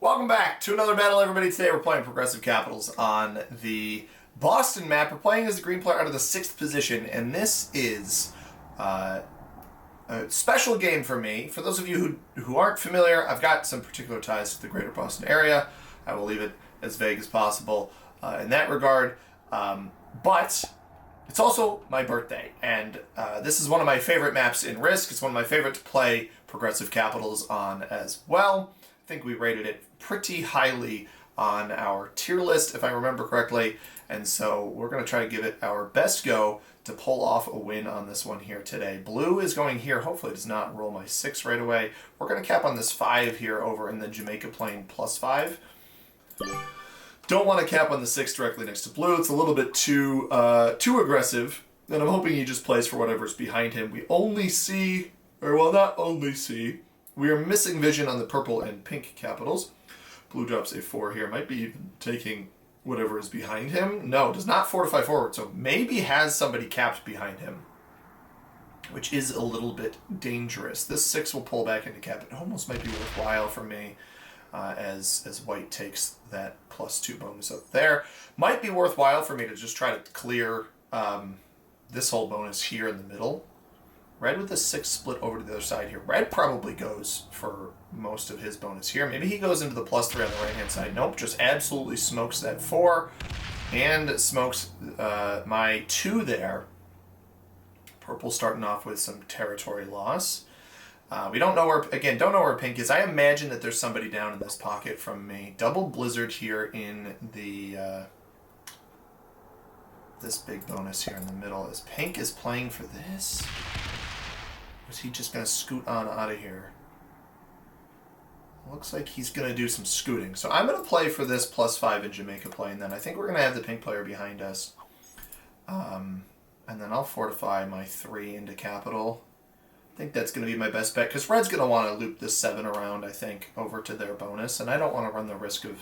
Welcome back to another battle, everybody. Today we're playing Progressive Capitals on the Boston map. We're playing as the green player out of the 6th position, and this is a special game for me. For those of you who aren't familiar, I've got some particular ties to the greater Boston area. I will leave it as vague as possible in that regard. But it's also my birthday, and this is one of my favorite maps in Risk. It's one of my favorite to play Progressive Capitals on as well. I think we rated it pretty highly on our tier list, if I remember correctly, and so we're going to try to give it our best go to pull off a win on this one here today. Blue is going here. Hopefully it does not roll my 6 right away. We're going to cap on this 5 here over in the Jamaica plane plus 5. Don't want to cap on the 6 directly next to blue. It's a little bit too aggressive, and I'm hoping he just plays for whatever's behind him. We only see, or well, not only see, we are missing vision on the purple and pink capitals. Blue drops a 4 here. Might be even taking whatever is behind him. No, does not fortify forward, so maybe has somebody capped behind him, which is a little bit dangerous. This 6 will pull back into cap. It almost might be worthwhile for me as white takes that +2 bonus up there. Might be worthwhile for me to just try to clear this whole bonus here in the middle. Red with the 6 split over to the other side here. Red probably goes for most of his bonus here. Maybe he goes into the +3 on the right-hand side. Nope, just absolutely smokes that 4 and smokes my 2 there. Purple starting off with some territory loss. We don't know where, again, don't know where pink is. I imagine that there's somebody down in this pocket from me. Double blizzard here in the this big bonus here in the middle. As pink is playing for this, or is he just going to scoot on out of here? Looks like he's going to do some scooting. So I'm going to play for this +5 in Jamaica plane then. I think we're going to have the pink player behind us. And then I'll fortify my 3 into capital. I think that's going to be my best bet, because red's going to want to loop this 7 around, I think, over to their bonus, and I don't want to run the risk of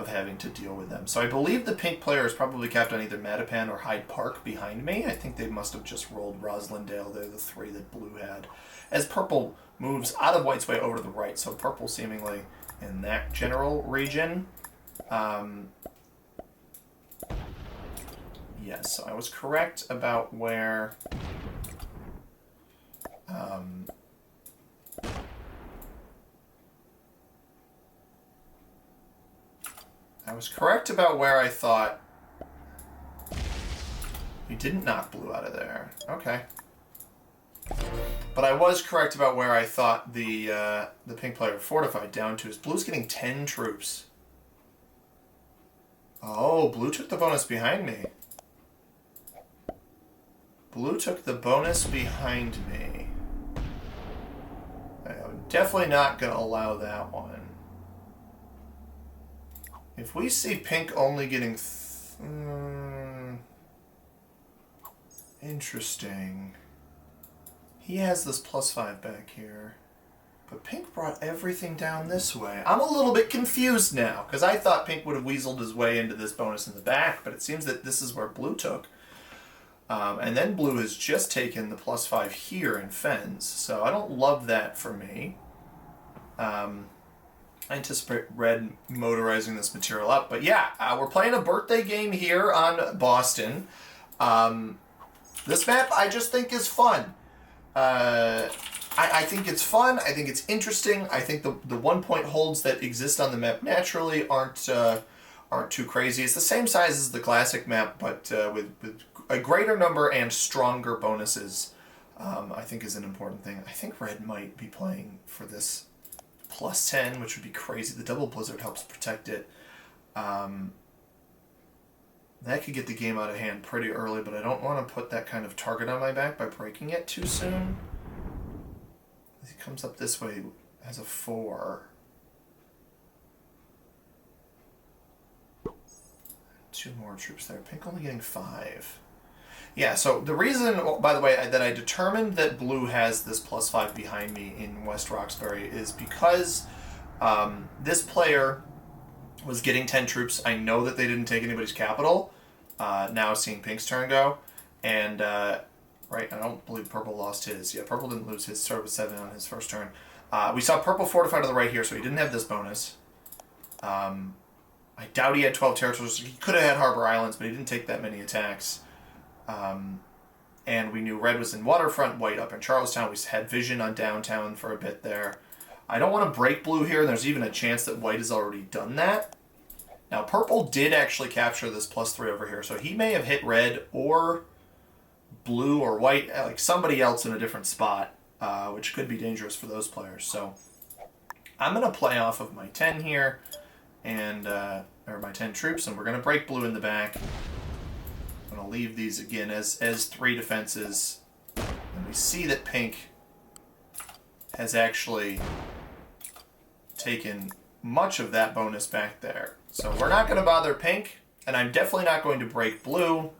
having to deal with them. So I believe the pink player is probably capped on either Mattapan or Hyde Park behind me. I think they must have just rolled Roslindale. They're the 3 that blue had. As purple moves out of white's way over to the right, so purple seemingly in that general region. Yes, so I was correct about where... I was correct about where I thought we didn't knock blue out of there. Okay. But I was correct about where I thought the pink player fortified down to. Is blue's getting 10 troops. Oh, blue took the bonus behind me. Blue took the bonus behind me. I'm definitely not going to allow that one. If we see pink only getting... interesting. He has this +5 back here. But pink brought everything down this way. I'm a little bit confused now, because I thought pink would have weaseled his way into this bonus in the back, but it seems that this is where blue took. And then blue has just taken the +5 here in fens, so I don't love that for me. I anticipate red motorizing this material up. But yeah, we're playing a birthday game here on Boston. This map I just think is fun. I think it's fun. I think it's interesting. I think the 1-point holds that exist on the map naturally aren't too crazy. It's the same size as the classic map, but with a greater number and stronger bonuses, I think is an important thing. I think red might be playing for this +10, which would be crazy. The double blizzard helps protect it. That could get the game out of hand pretty early, but I don't want to put that kind of target on my back by breaking it too soon. As he comes up this way, has a 4. 2 more troops there. Pink only getting 5. Yeah, so the reason, by the way, that I determined that blue has this +5 behind me in West Roxbury is because this player was getting 10 troops. I know that they didn't take anybody's capital. Now seeing pink's turn go. And, right, I don't believe purple lost his. Yeah, purple didn't lose his. Started with 7 on his first turn. We saw purple fortify to the right here, so he didn't have this bonus. I doubt he had 12 territories. He could have had Harbor Islands, but he didn't take that many attacks. And we knew red was in Waterfront, white up in Charlestown. We had vision on downtown for a bit there. I don't want to break blue here, and there's even a chance that white has already done that. Now, purple did actually capture this +3 over here, so he may have hit red or blue or white, like somebody else in a different spot, which could be dangerous for those players. So I'm going to play off of my 10 here, and or my 10 troops, and we're going to break blue in the back. I'm going to leave these again as 3 defenses, and we see that pink has actually taken much of that bonus back there. So we're not going to bother pink, and I'm definitely not going to break blue.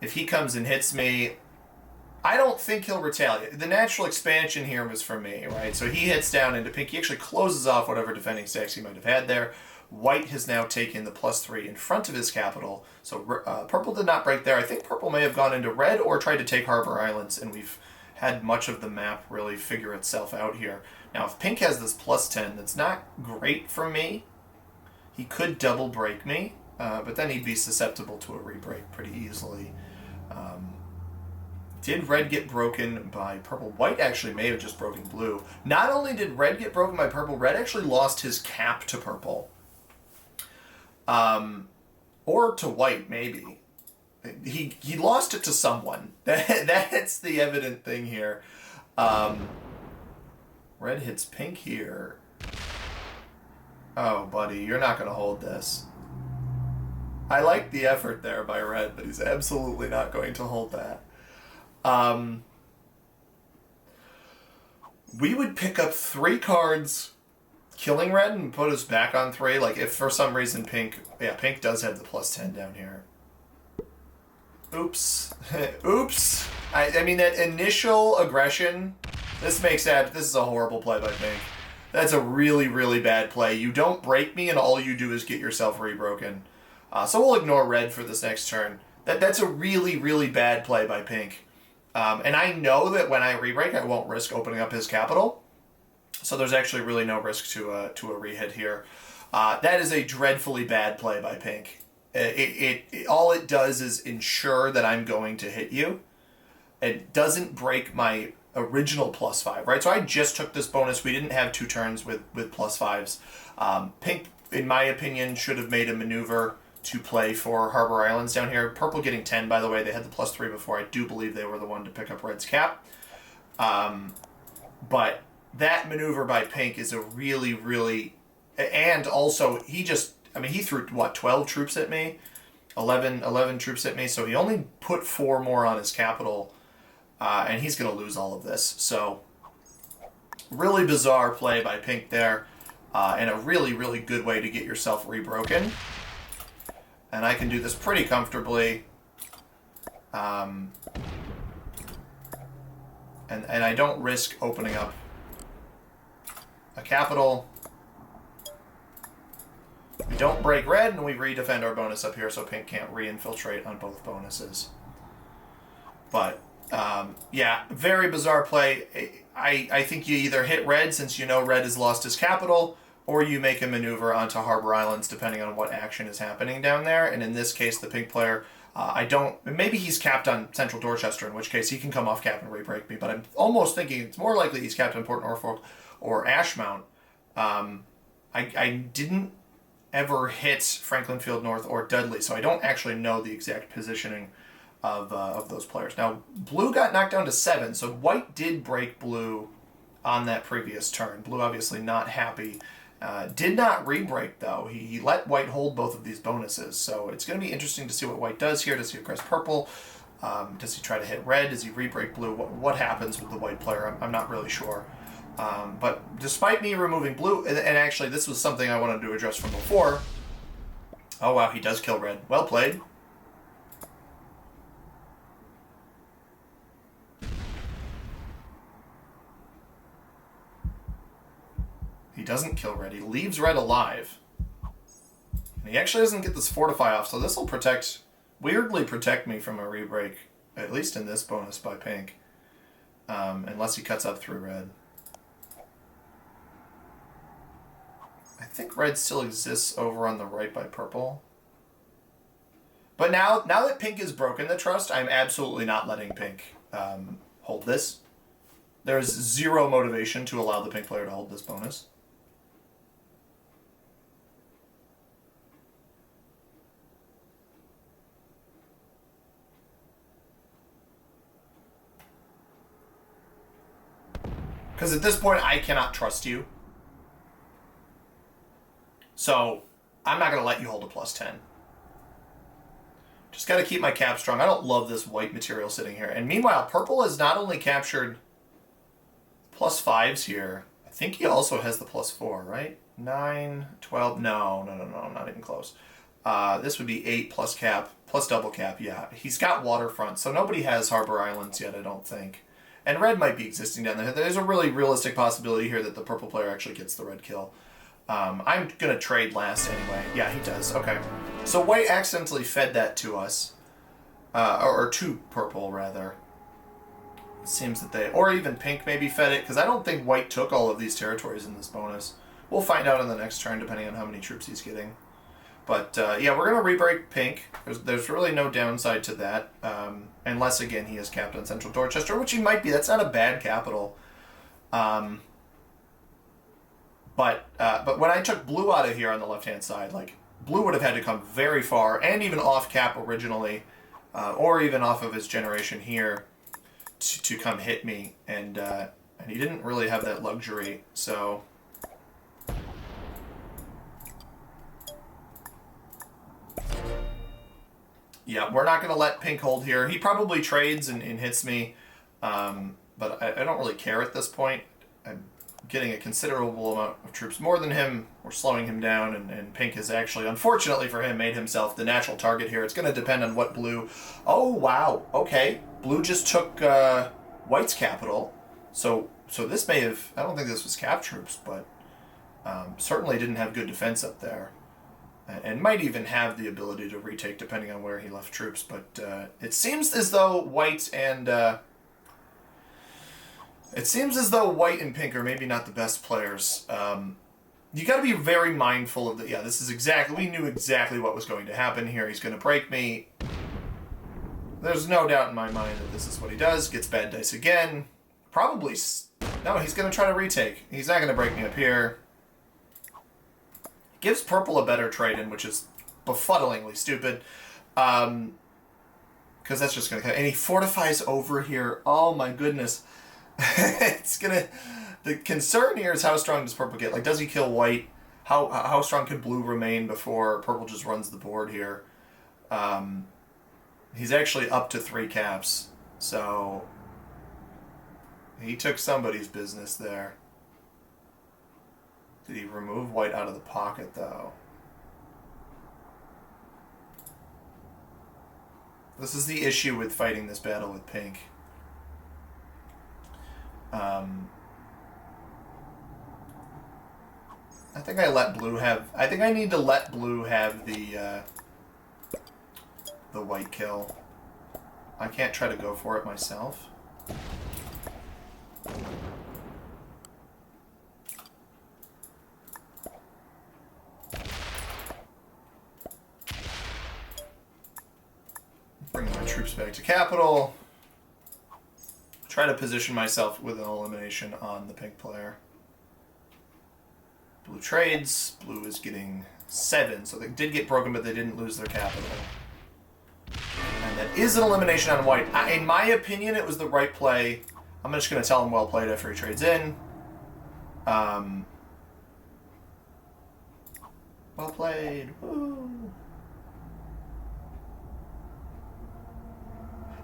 If he comes and hits me, I don't think he'll retaliate. The natural expansion here was for me, right? So he hits down into pink. He actually closes off whatever defending stacks he might have had there. White has now taken the +3 in front of his capital. So purple did not break there. I think purple may have gone into red or tried to take Harbor Islands, and we've had much of the map really figure itself out here. Now, if pink has this +10, that's not great for me. He could double break me, but then he'd be susceptible to a re-break pretty easily. Did red get broken by purple? White actually may have just broken blue. Not only did red get broken by purple, red actually lost his cap to purple. Or to white, maybe. He lost it to someone. That's the evident thing here. Red hits pink here. Oh, buddy, you're not going to hold this. I like the effort there by red, but he's absolutely not going to hold that. We would pick up 3 cards, killing red and put us back on 3. Like, if for some reason pink does have the +10 down here. Oops. Oops. I mean, that initial aggression, this is a horrible play by pink. That's a really, really bad play. You don't break me, and all you do is get yourself rebroken. So we'll ignore red for this next turn. That's a really, really bad play by pink. And I know that when I rebreak, I won't risk opening up his capital. So there's actually really no risk to a rehit here. That is a dreadfully bad play by pink. All it does is ensure that I'm going to hit you. It doesn't break my original +5, right? So I just took this bonus. We didn't have 2 turns with +5s. Pink, in my opinion, should have made a maneuver to play for Harbor Islands down here. Purple getting 10, by the way. They had the +3 before. I do believe they were the one to pick up red's cap. But that maneuver by pink is a really, really... And also, he threw, 12 troops at me? 11 troops at me, so he only put 4 more on his capital, and he's going to lose all of this. So, really bizarre play by pink there, and a really, really good way to get yourself rebroken. And I can do this pretty comfortably. And I don't risk opening up a capital. We don't break red, and we redefend our bonus up here so pink can't re-infiltrate on both bonuses. But, yeah, very bizarre play. I think you either hit red since you know red has lost his capital, or you make a maneuver onto Harbor Islands depending on what action is happening down there. And in this case, the pink player, maybe he's capped on Central Dorchester, in which case he can come off cap and re-break me. But I'm almost thinking it's more likely he's capped on Port Norfolk or Ashmount. I didn't ever hit Franklin Field North or Dudley, so I don't actually know the exact positioning of those players. Now, blue got knocked down to 7, so white did break blue on that previous turn. Blue obviously not happy. Did not re-break, though. He let white hold both of these bonuses, so it's going to be interesting to see what white does here. Does he aggress purple? Does he try to hit red? Does he re-break blue? What happens with the white player? I'm not really sure. But despite me removing blue, and actually this was something I wanted to address from before. Oh wow, he does kill red. Well played. He doesn't kill red. He leaves red alive. And he actually doesn't get this fortify off, so this will weirdly protect me from a re-break, at least in this bonus by pink. Unless he cuts up through red. I think red still exists over on the right by purple. But now that pink has broken the trust, I'm absolutely not letting pink hold this. There's zero motivation to allow the pink player to hold this bonus. Because at this point, I cannot trust you. So, I'm not going to let you hold a +10. Just got to keep my cap strong. I don't love this white material sitting here. And meanwhile, purple has not only captured +5s here, I think he also has the +4, right? 9, 12, no, not even close. This would be 8 plus cap, plus double cap, yeah. He's got waterfront, so nobody has Harbor Islands yet, I don't think. And red might be existing down there. There's a really realistic possibility here that the purple player actually gets the red kill. I'm going to trade last anyway. Yeah, he does. Okay. So white accidentally fed that to us. Or to purple, rather. It seems that they... Or even pink maybe fed it, because I don't think white took all of these territories in this bonus. We'll find out in the next turn, depending on how many troops he's getting. But, yeah, we're going to re-break pink. There's really no downside to that. Unless, again, he is capped on Central Dorchester, which he might be. That's not a bad capital. But when I took blue out of here on the left-hand side, like, blue would have had to come very far, and even off cap originally, or even off of his generation here, to come hit me. And he didn't really have that luxury, so... Yeah, we're not going to let pink hold here. He probably trades and hits me, but I don't really care at this point. I'm getting a considerable amount of troops more than him. We're slowing him down, and pink has actually, unfortunately for him, made himself the natural target here. It's going to depend on what blue... Oh, wow. Okay. Blue just took white's capital. So this may have... I don't think this was cap troops, but certainly didn't have good defense up there. And might even have the ability to retake depending on where he left troops. But it seems as though white and pink are maybe not the best players. You got to be very mindful of the... Yeah, this is exactly... We knew exactly what was going to happen here. He's going to break me. There's no doubt in my mind that this is what he does. Gets bad dice again. Probably... No, he's going to try to retake. He's not going to break me up here. Gives purple a better trade-in, which is befuddlingly stupid. Because that's just going to... And he fortifies over here. Oh, my goodness. It's going to... The concern here is how strong does purple get? Like, does he kill white? How strong can blue remain before purple just runs the board here? He's actually up to 3 caps. So... He took somebody's business there. Did he remove white out of the pocket, though? This is the issue with fighting this battle with pink. I think I let blue have... I think I need to let blue have the white kill. I can't try to go for it myself. Bring my troops back to capital. Try to position myself with an elimination on the pink player. Blue trades. Blue is getting 7, so they did get broken, but they didn't lose their capital. And that is an elimination on white. In my opinion, it was the right play. I'm just going to tell him well played after he trades in. Well played. Woo.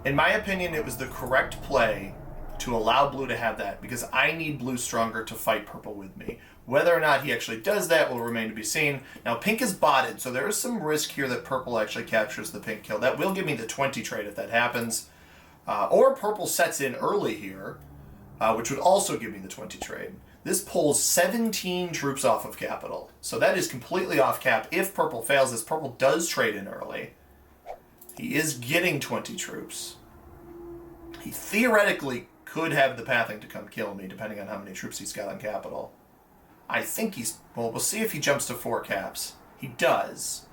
In my opinion, it was the correct play to allow blue to have that, because I need blue stronger to fight purple with me. Whether or not he actually does that will remain to be seen. Now, pink is botted, so there is some risk here that purple actually captures the pink kill. That will give me the 20 trade if that happens. Or purple sets in early here, which would also give me the 20 trade. This pulls 17 troops off of capital. So that is completely off cap. If purple fails this, purple does trade in early. He is getting 20 troops. He theoretically could have the pathing to come kill me, depending on how many troops he's got on capital. I think he's... Well, we'll see if he jumps to 4 caps. He does.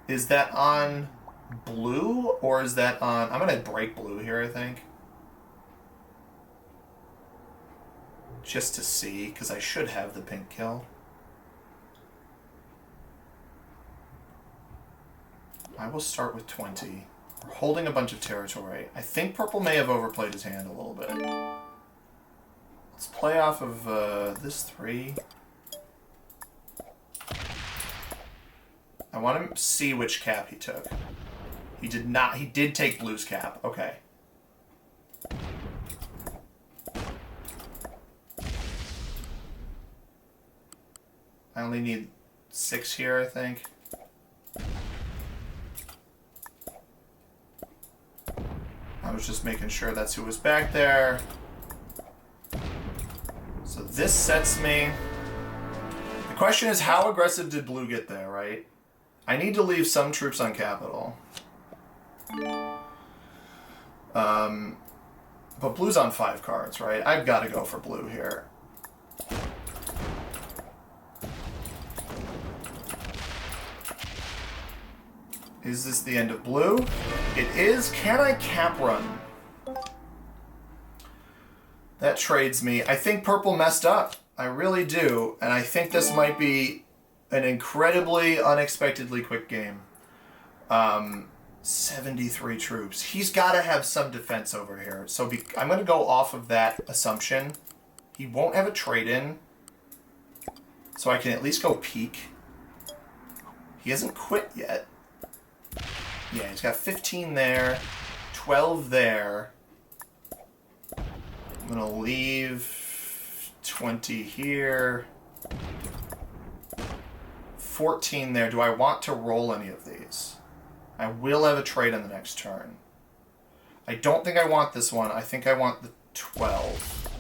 Is that on blue, or is that on... I'm going to break blue here, I think. Just to see, because I should have the pink kill. I will start with 20. We're holding a bunch of territory. I think purple may have overplayed his hand a little bit. Let's play off of this 3. I want to see which cap he took. He did not. He did take blue's cap. Okay. I only need 6 here, I think. I was just making sure that's who was back there. So this sets me. The question is, how aggressive did blue get there, right? I need to leave some troops on capital. But blue's on 5 cards, right? I've got to go for blue here. Is this the end of blue? It is. Can I cap run? That trades me. I think purple messed up. I really do. And I think this might be an incredibly, unexpectedly quick game. 73 troops. He's got to have some defense over here. So I'm going to go off of that assumption. He won't have a trade-in. So I can at least go peek. He hasn't quit yet. Yeah, he's got 15 there, 12 there. I'm going to leave 20 here, 14 there. Do I want to roll any of these? I will have a trade on the next turn. I don't think I want this one. I think I want the 12.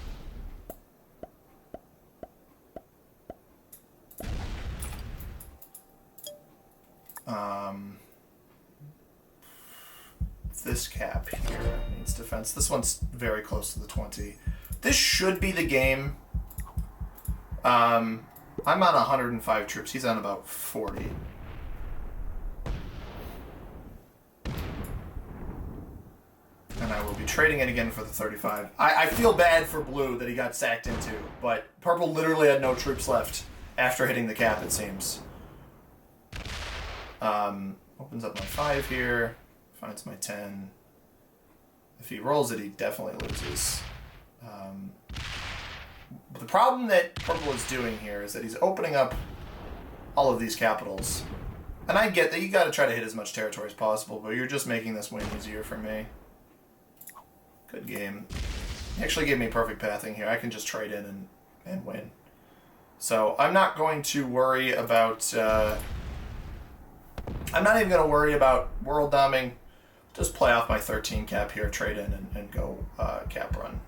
This cap here needs defense. This one's very close to the 20. This should be the game. I'm on 105 troops. He's on about 40. And I will be trading it again for the 35. I feel bad for blue that he got sacked into, but purple literally had no troops left after hitting the cap, it seems. Opens up my 5 here. Finds my 10. If he rolls it, he definitely loses. But the problem that purple is doing here is that he's opening up all of these capitals. And I get that you got to try to hit as much territory as possible, but you're just making this win easier for me. Good game. He actually gave me perfect pathing here. I can just trade in and win. So I'm not going to worry about... I'm not even going to worry about world doming. Just play off my 13 cap here, trade in, and go cap run.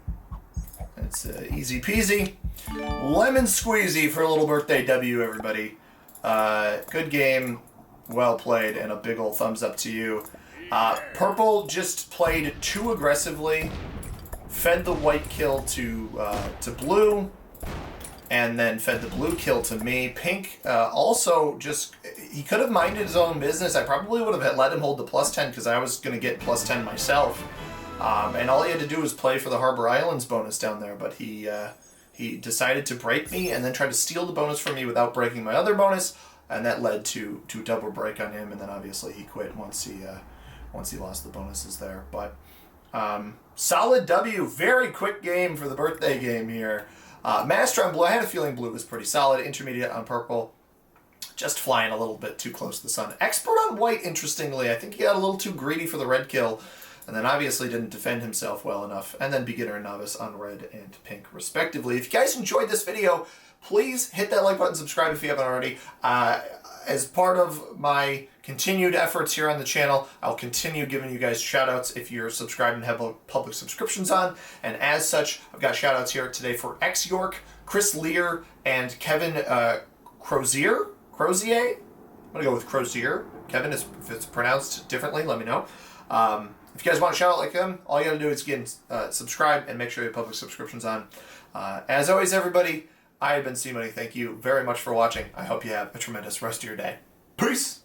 It's easy peasy. Lemon squeezy for a little birthday W, everybody. Good game. Well played, and a big ol' thumbs up to you. Purple just played too aggressively. Fed the white kill to blue. And then fed the blue kill to me. Pink also just... He could have minded his own business. I probably would have let him hold the +10 because I was going to get +10 myself. And all he had to do was play for the Harbor Islands bonus down there. But he decided to break me and then tried to steal the bonus from me without breaking my other bonus. And that led to double break on him. And then obviously he quit once he lost the bonuses there. But solid W. Very quick game for the birthday game here. Master on blue. I had a feeling blue was pretty solid. Intermediate on purple. Just flying a little bit too close to the sun. Expert on white, interestingly. I think he got a little too greedy for the red kill. And then obviously didn't defend himself well enough. And then beginner and novice on red and pink, respectively. If you guys enjoyed this video, please hit that like button, subscribe if you haven't already. As part of my continued efforts here on the channel, I'll continue giving you guys shoutouts if you're subscribed and have public subscriptions on. And as such, I've got shoutouts here today for X York, Chris Lear, and Kevin Crozier. Crozier? I'm going to go with Crozier. Kevin, if it's pronounced differently, let me know. If you guys want to shout out like them, all you got to do is again subscribe and make sure you have public subscriptions on. As always, everybody, I have been C-Money. Thank you very much for watching. I hope you have a tremendous rest of your day. Peace!